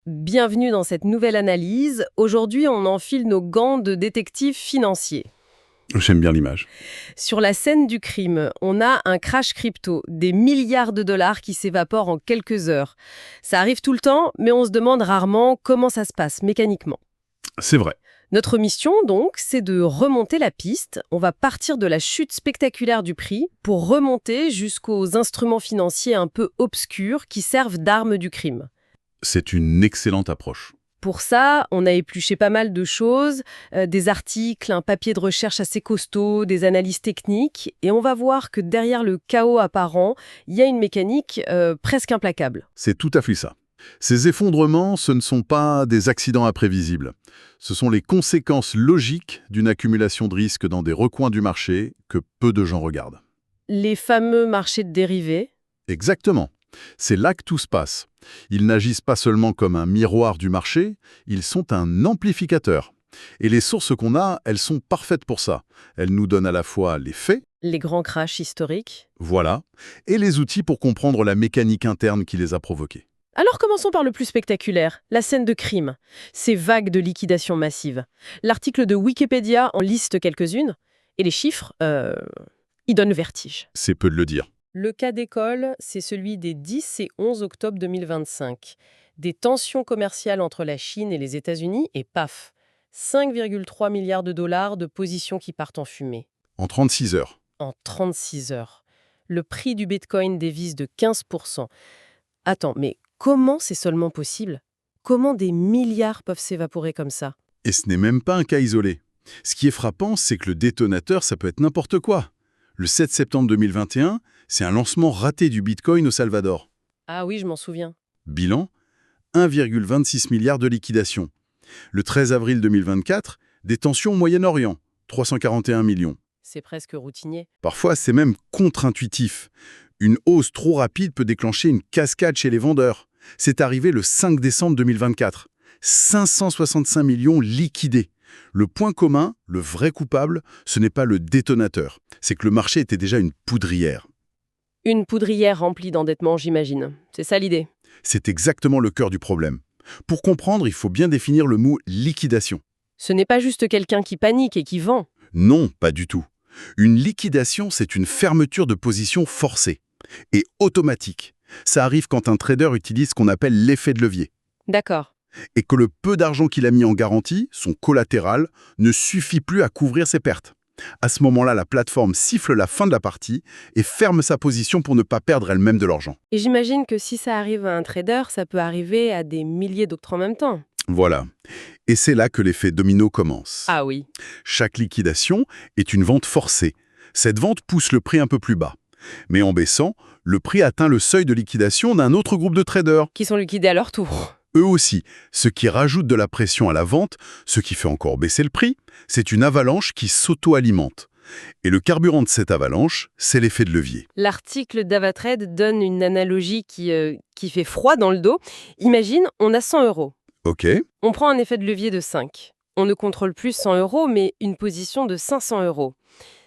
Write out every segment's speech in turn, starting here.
Bienvenue dans cette nouvelle analyse. Aujourd'hui, on enfile nos gants de détective financier. J'aime bien l'image. Sur la scène du crime, on a un crash crypto, des milliards de dollars qui s'évaporent en quelques heures. Ça arrive tout le temps, mais on se demande rarement comment ça se passe mécaniquement. C'est vrai. Notre mission, donc, c'est de remonter la piste. On va partir de la chute spectaculaire du prix pour remonter jusqu'aux instruments financiers un peu obscurs qui servent d'armes du crime. C'est une excellente approche. Pour ça, on a épluché pas mal de choses, des articles, un papier de recherche assez costaud, des analyses techniques, et on va voir que derrière le chaos apparent, il y a une mécanique presque implacable. C'est tout à fait ça. Ces effondrements, ce ne sont pas des accidents imprévisibles. Ce sont les conséquences logiques d'une accumulation de risques dans des recoins du marché que peu de gens regardent. Les fameux marchés de dérivés. Exactement. C'est là que tout se passe. Ils n'agissent pas seulement comme un miroir du marché, ils sont un amplificateur. Et les sources qu'on a, elles sont parfaites pour ça. Elles nous donnent à la fois les faits, Les grands crashs historiques. voilà, et les outils pour comprendre la mécanique interne qui les a provoqués. Alors commençons par le plus spectaculaire, la scène de crime. Ces vagues de liquidation massive. L'article de Wikipédia en liste quelques-unes, et les chiffres, ils donnent le vertige. C'est peu de le dire. Le cas d'école, c'est celui des 10 et 11 octobre 2025. Des tensions commerciales entre la Chine et les États-Unis et paf, 5,3 milliards de dollars de positions qui partent en fumée. En 36 heures. En 36 heures. Le prix du Bitcoin dévisse de 15%. Attends, mais comment c'est seulement possible? Comment des milliards peuvent s'évaporer comme ça? Et ce n'est même pas un cas isolé. Ce qui est frappant, c'est que le détonateur, ça peut être n'importe quoi. Le 7 septembre 2021, c'est un lancement raté du Bitcoin au Salvador. Ah oui, je m'en souviens. Bilan, 1,26 milliard de liquidation. Le 13 avril 2024, des tensions au Moyen-Orient, 341 millions. C'est presque routinier. Parfois, c'est même contre-intuitif. Une hausse trop rapide peut déclencher une cascade chez les vendeurs. C'est arrivé le 5 décembre 2024. 565 millions liquidés. Le point commun, le vrai coupable, ce n'est pas le détonateur. C'est que le marché était déjà une poudrière. Une poudrière remplie d'endettement, j'imagine. C'est ça l'idée. C'est exactement le cœur du problème. Pour comprendre, il faut bien définir le mot liquidation. Ce n'est pas juste quelqu'un qui panique et qui vend. Non, pas du tout. Une liquidation, c'est une fermeture de position forcée et automatique. Ça arrive quand un trader utilise ce qu'on appelle l'effet de levier. D'accord. Et que le peu d'argent qu'il a mis en garantie, son collatéral, ne suffit plus à couvrir ses pertes. À ce moment-là, la plateforme siffle la fin de la partie et ferme sa position pour ne pas perdre elle-même de l'argent. Et j'imagine que si ça arrive à un trader, ça peut arriver à des milliers d'autres en même temps. Voilà. Et c'est là que l'effet domino commence. Ah oui. Chaque liquidation est une vente forcée. Cette vente pousse le prix un peu plus bas. Mais en baissant, le prix atteint le seuil de liquidation d'un autre groupe de traders. Qui sont liquidés à leur tour. Eux aussi, ce qui rajoute de la pression à la vente, ce qui fait encore baisser le prix, c'est une avalanche qui s'auto-alimente. Et le carburant de cette avalanche, c'est l'effet de levier. L'article d'Avatrade donne une analogie qui fait froid dans le dos. Imagine, on a 100 euros. Ok, On prend un effet de levier de 5. On ne contrôle plus 100 euros, mais une position de 500 euros.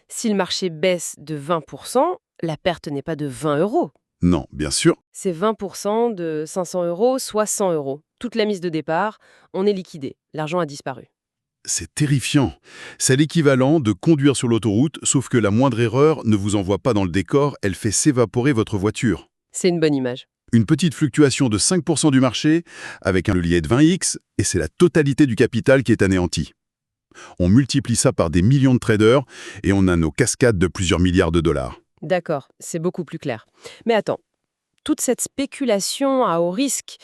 Si le marché baisse de 20%, la perte n'est pas de 20 euros. non, bien sûr, C'est 20% de 500 euros, soit 100 euros. Toute la mise de départ, on est liquidé. L'argent a disparu. c'est terrifiant. C'est l'équivalent de conduire sur l'autoroute, sauf que la moindre erreur ne vous envoie pas dans le décor, elle fait s'évaporer votre voiture. C'est une bonne image. Une petite fluctuation de 5% du marché, avec un levier de 20x, et c'est la totalité du capital qui est anéanti. On multiplie ça par des millions de traders, et on a nos cascades de plusieurs milliards de dollars. D'accord, c'est beaucoup plus clair. Mais attends, toute cette spéculation à haut risque,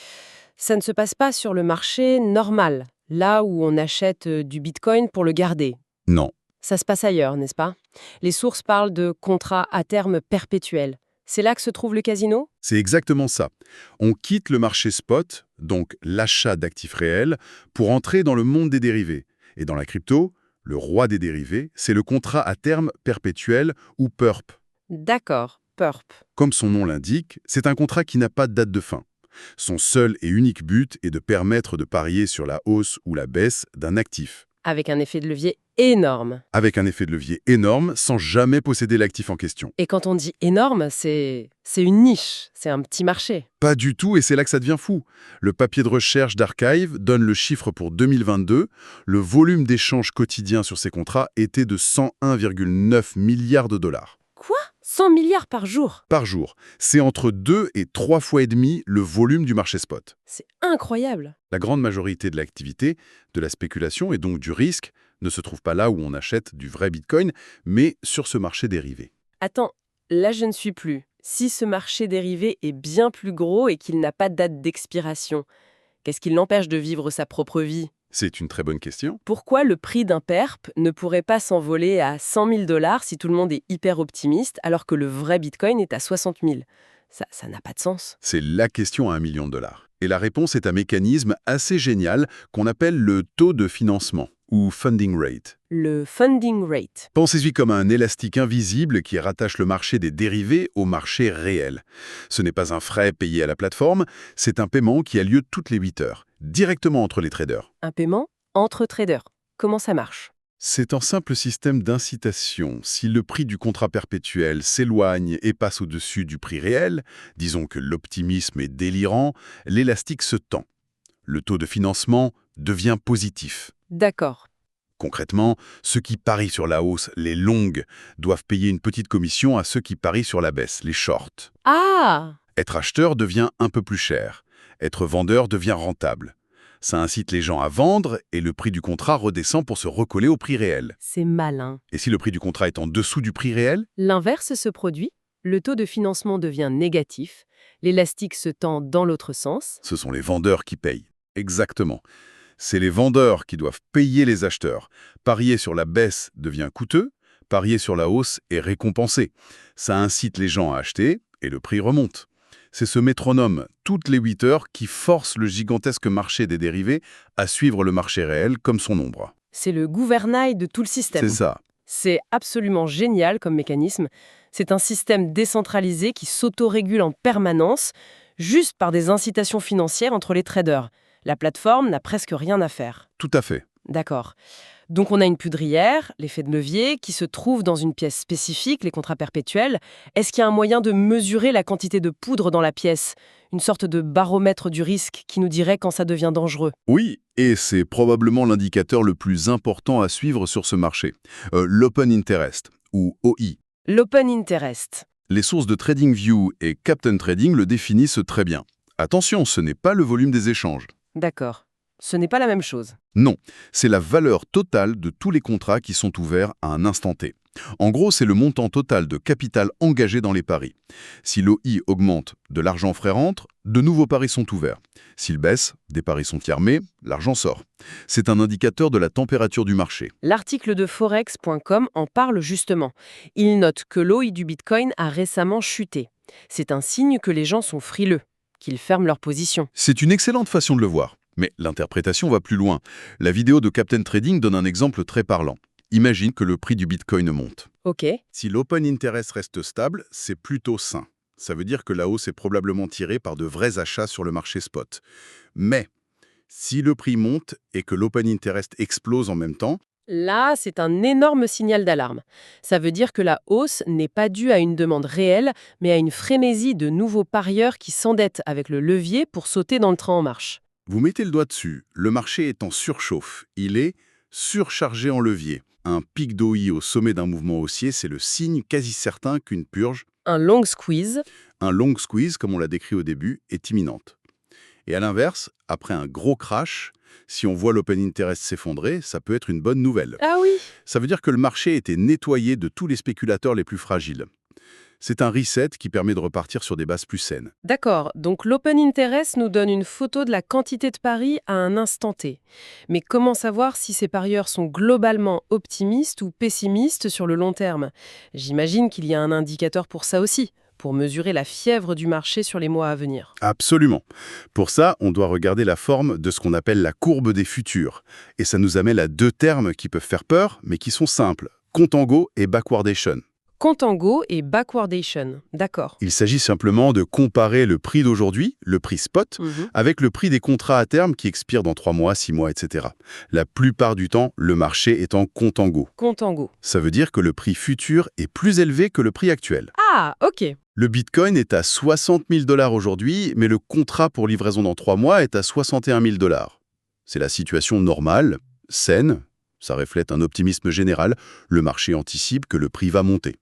ça ne se passe pas sur le marché normal, là où on achète du Bitcoin pour le garder. Non, Ça se passe ailleurs, n'est-ce pas? Les sources parlent de contrats à terme perpétuels. C'est là que se trouve le casino? c'est exactement ça. On quitte le marché spot, donc l'achat d'actifs réels, pour entrer dans le monde des dérivés. Et dans la crypto, le roi des dérivés, c'est le contrat à terme perpétuel ou PERP. D'accord, perp. Comme son nom l'indique, c'est un contrat qui n'a pas de date de fin. Son seul et unique but est de permettre de parier sur la hausse ou la baisse d'un actif. Avec un effet de levier énorme. Avec un effet de levier énorme, sans jamais posséder l'actif en question. Et quand on dit énorme, c'est une niche, c'est un petit marché. Pas du tout, et c'est là que ça devient fou. Le papier de recherche d'Archive donne le chiffre pour 2022. Le volume d'échanges quotidiens sur ces contrats était de 101,9 milliards de dollars. Quoi? 100 milliards par jour? Par jour. C'est entre 2 et 3 fois et demi le volume du marché spot. C'est incroyable. La grande majorité de l'activité, de la spéculation et donc du risque, ne se trouve pas là où on achète du vrai Bitcoin, mais sur ce marché dérivé. Attends, là je ne suis plus. Si ce marché dérivé est bien plus gros et qu'il n'a pas de date d'expiration, qu'est-ce qui l'empêche de vivre sa propre vie? C'est une très bonne question. Pourquoi le prix d'un perp ne pourrait pas s'envoler à 100 000 $ si tout le monde est hyper optimiste, alors que le vrai Bitcoin est à 60 000? Ça n'a pas de sens. C'est la question à 1 million de dollars. Et la réponse est un mécanisme assez génial qu'on appelle le taux de financement, ou funding rate. Le funding rate. Pensez-y comme un élastique invisible qui rattache le marché des dérivés au marché réel. Ce n'est pas un frais payé à la plateforme, c'est un paiement qui a lieu toutes les 8 heures, directement entre les traders. Un paiement entre traders. Comment ça marche? C'est un simple système d'incitation. Si le prix du contrat perpétuel s'éloigne et passe au-dessus du prix réel, disons que l'optimisme est délirant, l'élastique se tend. Le taux de financement devient positif. D'accord. Concrètement, ceux qui parient sur la hausse, les longues, doivent payer une petite commission à ceux qui parient sur la baisse, les shorts. Ah! Être acheteur devient un peu plus cher. Être vendeur devient rentable. Ça incite les gens à vendre et le prix du contrat redescend pour se recoller au prix réel. C'est malin. Et si le prix du contrat est en dessous du prix réel? L'inverse se produit. Le taux de financement devient négatif. L'élastique se tend dans l'autre sens. Ce sont les vendeurs qui payent. Exactement. C'est les vendeurs qui doivent payer les acheteurs. Parier sur la baisse devient coûteux, parier sur la hausse est récompensé. Ça incite les gens à acheter et le prix remonte. C'est ce métronome, toutes les 8 heures, qui force le gigantesque marché des dérivés à suivre le marché réel comme son ombre. C'est le gouvernail de tout le système. C'est ça. C'est absolument génial comme mécanisme. C'est un système décentralisé qui s'autorégule en permanence, juste par des incitations financières entre les traders. La plateforme n'a presque rien à faire. Tout à fait. D'accord. Donc on a une poudrière, l'effet de levier, qui se trouve dans une pièce spécifique, les contrats perpétuels. Est-ce qu'il y a un moyen de mesurer la quantité de poudre dans la pièce? Une sorte de baromètre du risque qui nous dirait quand ça devient dangereux? Oui, et c'est probablement l'indicateur le plus important à suivre sur ce marché. L'Open Interest, ou OI. L'open interest. Les sources de TradingView et Captain Trading le définissent très bien. Attention, ce n'est pas le volume des échanges. D'accord. Ce n'est pas la même chose. Non, c'est la valeur totale de tous les contrats qui sont ouverts à un instant T. En gros, c'est le montant total de capital engagé dans les paris. Si l'OI augmente, de l'argent frais rentre, de nouveaux paris sont ouverts. S'il baisse, des paris sont fermés, l'argent sort. C'est un indicateur de la température du marché. L'article de forex.com en parle justement. Il note que l'OI du Bitcoin a récemment chuté. C'est un signe que les gens sont frileux, qu'ils ferment leur position. C'est une excellente façon de le voir. Mais l'interprétation va plus loin. La vidéo de Captain Trading donne un exemple très parlant. Imagine que le prix du Bitcoin monte. Ok. Si l'open interest reste stable, c'est plutôt sain. Ça veut dire que la hausse est probablement tirée par de vrais achats sur le marché spot. Mais si le prix monte et que l'open interest explose en même temps, Là, c'est un énorme signal d'alarme. Ça veut dire que la hausse n'est pas due à une demande réelle, mais à une frénésie de nouveaux parieurs qui s'endettent avec le levier pour sauter dans le train en marche. vous mettez le doigt dessus. Le marché est en surchauffe. Il est surchargé en levier. Un pic d'OI au sommet d'un mouvement haussier, c'est le signe quasi certain qu'une purge, Un long squeeze. un long squeeze, comme on l'a décrit au début, est imminente. Et à l'inverse, après un gros crash, si on voit l'open interest s'effondrer, ça peut être une bonne nouvelle. Ah oui. Ça veut dire que le marché a été nettoyé de tous les spéculateurs les plus fragiles. C'est un reset qui permet de repartir sur des bases plus saines. D'accord, donc l'open interest nous donne une photo de la quantité de paris à un instant T. Mais comment savoir si ces parieurs sont globalement optimistes ou pessimistes sur le long terme? J'imagine qu'il y a un indicateur pour ça aussi, pour mesurer la fièvre du marché sur les mois à venir. Absolument. Pour ça, on doit regarder la forme de ce qu'on appelle la courbe des futurs. Et ça nous amène à deux termes qui peuvent faire peur, mais qui sont simples. Contango et backwardation. Contango et backwardation, d'accord. Il s'agit simplement de comparer le prix d'aujourd'hui, le prix spot, avec le prix des contrats à terme qui expirent dans 3 mois, 6 mois, etc. La plupart du temps, le marché est en contango. Contango. Ça veut dire que le prix futur est plus élevé que le prix actuel. Ah, ok. Le Bitcoin est à 60 000 $ aujourd'hui, mais le contrat pour livraison dans 3 mois est à 61 000 $. C'est la situation normale, saine, ça reflète un optimisme général, le marché anticipe que le prix va monter.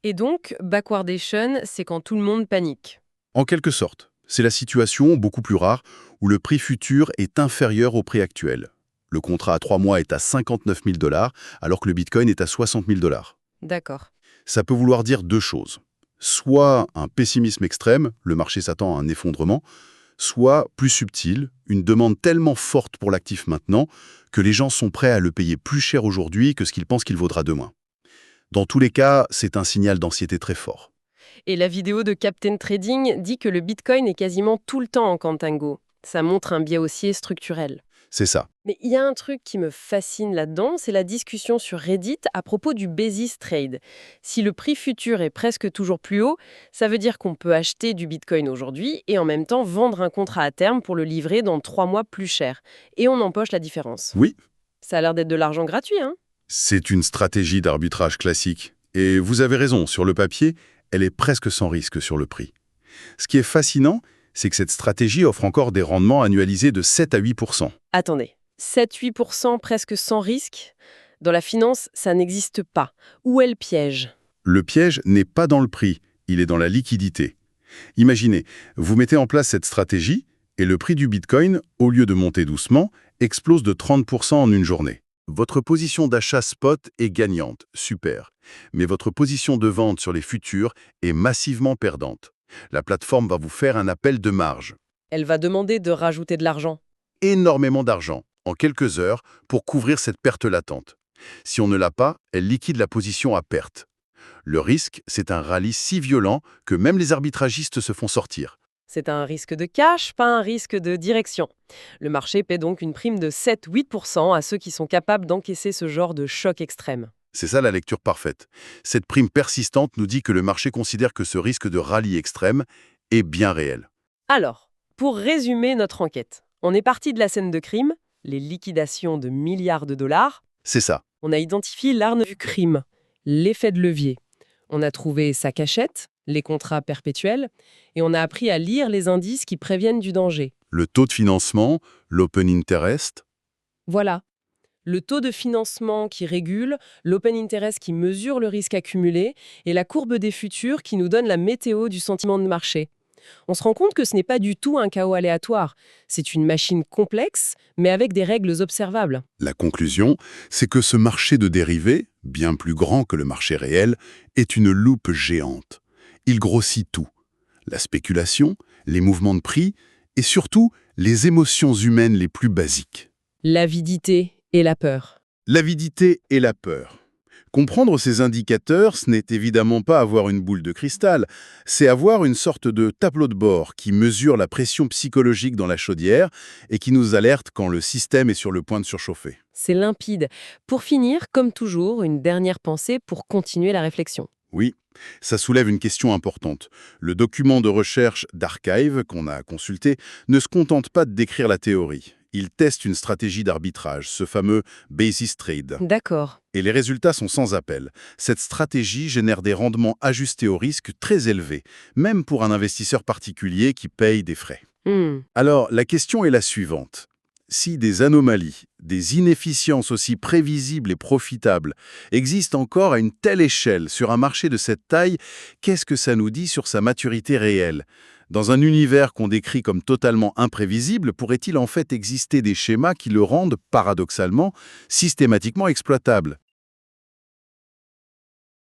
Et donc, backwardation, c'est quand tout le monde panique. En quelque sorte, c'est la situation, beaucoup plus rare, où le prix futur est inférieur au prix actuel. Le contrat à 3 mois est à 59 000 $, alors que le Bitcoin est à 60 000 $. D'accord. Ça peut vouloir dire deux choses. Soit un pessimisme extrême, le marché s'attend à un effondrement, soit, plus subtil, une demande tellement forte pour l'actif maintenant que les gens sont prêts à le payer plus cher aujourd'hui que ce qu'ils pensent qu'il vaudra demain. Dans tous les cas, c'est un signal d'anxiété très fort. Et la vidéo de Captain Trading dit que le Bitcoin est quasiment tout le temps en contango. Ça montre un biais haussier structurel. C'est ça. Mais il y a un truc qui me fascine là-dedans, c'est la discussion sur Reddit à propos du basis trade. Si le prix futur est presque toujours plus haut, ça veut dire qu'on peut acheter du Bitcoin aujourd'hui et en même temps vendre un contrat à terme pour le livrer dans 3 mois plus cher. Et on empoche la différence. Oui, Ça a l'air d'être de l'argent gratuit, hein? c'est une stratégie d'arbitrage classique. Et vous avez raison, sur le papier, elle est presque sans risque sur le prix. Ce qui est fascinant, c'est que cette stratégie offre encore des rendements annualisés de 7 à 8%. Attendez, 7-8% presque sans risque? Dans la finance, ça n'existe pas. Où est le piège? Le piège n'est pas dans le prix, il est dans la liquidité. Imaginez, vous mettez en place cette stratégie et le prix du Bitcoin, au lieu de monter doucement, explose de 30% en une journée. Votre position d'achat spot est gagnante, super. Mais votre position de vente sur les futurs est massivement perdante. La plateforme va vous faire un appel de marge. Elle va demander de rajouter de l'argent. Énormément d'argent, en quelques heures, pour couvrir cette perte latente. Si on ne l'a pas, elle liquide la position à perte. Le risque, c'est un rallye si violent que même les arbitragistes se font sortir. C'est un risque de cash, pas un risque de direction. Le marché paie donc une prime de 7-8% à ceux qui sont capables d'encaisser ce genre de choc extrême. C'est ça la lecture parfaite. Cette prime persistante nous dit que le marché considère que ce risque de rallye extrême est bien réel. Alors, pour résumer notre enquête, on est parti de la scène de crime, les liquidations de milliards de dollars. C'est ça. On a identifié l'arme du crime, l'effet de levier. On a trouvé sa cachette, les contrats perpétuels, et on a appris à lire les indices qui préviennent du danger. Le taux de financement, l'open interest. Voilà. Le taux de financement qui régule, l'open interest qui mesure le risque accumulé, et la courbe des futurs qui nous donne la météo du sentiment de marché. On se rend compte que ce n'est pas du tout un chaos aléatoire. C'est une machine complexe, mais avec des règles observables. La conclusion, c'est que ce marché de dérivés, bien plus grand que le marché réel, est une loupe géante. Il grossit tout. La spéculation, les mouvements de prix et surtout les émotions humaines les plus basiques. L'avidité et la peur. L'avidité et la peur. Comprendre ces indicateurs, ce n'est évidemment pas avoir une boule de cristal, c'est avoir une sorte de tableau de bord qui mesure la pression psychologique dans la chaudière et qui nous alerte quand le système est sur le point de surchauffer. C'est limpide. Pour finir, comme toujours, une dernière pensée pour continuer la réflexion. Oui, ça soulève une question importante. Le document de recherche d'Archive qu'on a consulté ne se contente pas de décrire la théorie. Il teste une stratégie d'arbitrage, ce fameux basis trade. D'accord. Et les résultats sont sans appel. Cette stratégie génère des rendements ajustés au risque très élevés, même pour un investisseur particulier qui paye des frais. Alors, la question est la suivante. Si des anomalies, des inefficiences aussi prévisibles et profitables existent encore à une telle échelle sur un marché de cette taille, qu'est-ce que ça nous dit sur sa maturité réelle ? Dans un univers qu'on décrit comme totalement imprévisible, pourrait-il en fait exister des schémas qui le rendent, paradoxalement, systématiquement exploitable ?